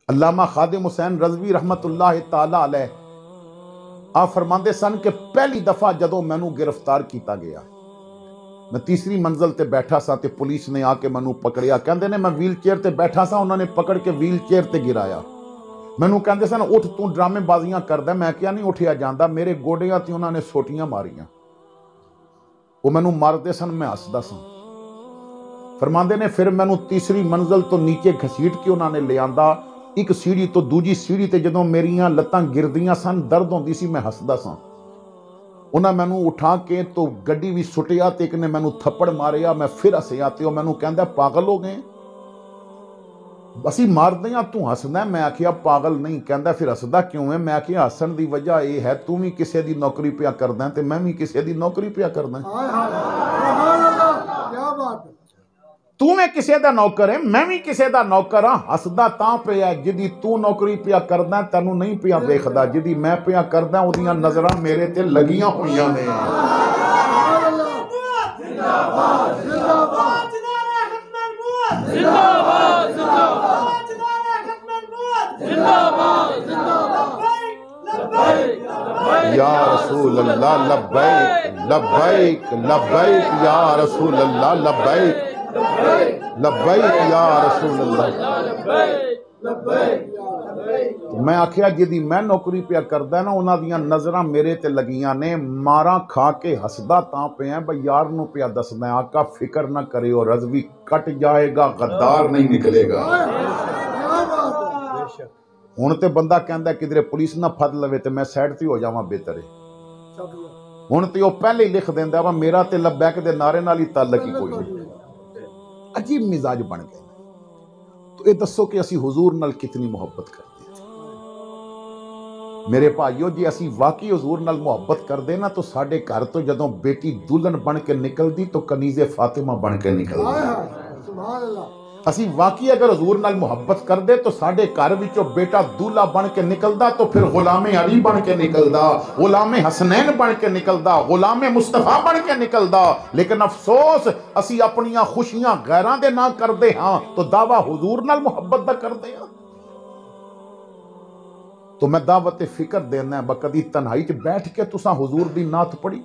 अल्लामा खादिम हुसैन रज़वी रहमतुल्लाह ताला अलैह आप फरमाते सन कि पहली दफा जदों मैनू गिरफ्तार किया गया, मैं तीसरी मंजिल ते बैठा सा ते पुलिस ने आके मैनू पकड़िया। कहते ने मैं व्हील चेयर ते बैठा सा, उन्होंने पकड़ के व्हील चेयर ते गिराया। मैनू कहते सन उठ तू ड्रामेबाजियां करदा। मैं क्या नहीं उठिया जाता, मेरे गोडियां ते उन्होंने सोटियां मारियां। वो मैनू मारते सन, मैं हसदा सा। फरमाते ने फिर मैनू तीसरी मंजिल तो नीचे घसीट के उन्होंने ले आंदा, एक सीढ़ी तो दूजी सीढ़ी ते जदों मेरियां लत्तां गिरदियां सन, दर्द होंदी सी, मैं हसदा सा। उन्हें मैनू उठा के तो गड्डी भी सुटिया ते एक ने मैनू थप्पड़ मारिया, मैं फिर हसिया ते मैनू कहंदा पागल हो गए, असी मारदे हां तू हसदा। मैं आखिया पागल नहीं। कहंदा फिर हसदा क्यों है? मैं आखिया हसन की वजह यह है तू भी किसी की नौकरी पिया करदा ते मैं भी किसी की नौकरी पिया करदा। तू मैं किसी का नौकर है, मैं भी किसी का नौकर हाँ। हसदा तां पिया जिदी तू नौकरी पिया करदा तैनू नहीं पिया वेखदा, जिदी मैं पिया करदा उहदियां नज़रां मेरे ते लगियां होईयां ने। या रसूल अल्लाह लब्बैक लब्बैक लब्बैक या रसूल अल्लाह लब्बैक लब्बैक या रसूल अल्लाह। मैं आखिया जिदी मैं नौकरी पिया करदा ना उन्हां दियां नज़रां मेरे ते लगियां ने। मारा खा के हसदा तां पिया बई यार नूं पिया दसदा आका फिक्र ना करियो, रज़वी कट जाएगा गद्दार नहीं निकलेगा। हुण ते बंदा कहंदा किधरे पुलिस ना फड़ लवे ते मैं साइड ते हो जावां बेहतर है। हुण ते वो पहले ही लिख देंदा वा मेरा ते लब्बैक दे नारे नाल ही ताल्लुक ही कोई नहीं। अजीब मिजाज बन गए। तो ये दसो कि असी हुजूर नाल कितनी मुहब्बत करते हैं। मेरे भाइयों जी असी वाकई हुजूर नाल मुहब्बत करते ना तो साडे घर तो जदों बेटी दुल्हन बन के निकलती तो कनीज़े फातिमा बन के निकलती। असी वाकई अगर हुजूर नाल मुहब्बत करते तो साडे घर विचों बेटा दूल्हा बन के निकलदा तो फिर गुलामे अली बन के निकलदा, गुलामे हसनैन बन के निकलदा, गुलामे मुस्तफा बन के निकलदा। लेकिन अफसोस असी अपनियां खुशियां गैरां दे नां करदे हां तो दावा हुजूर नाल मुहब्बत दा करदे हां। तो मैं दावत फिक्र देना बकदी तन्हाई च बैठ के तुसां हुजूर दी नात पढ़ी।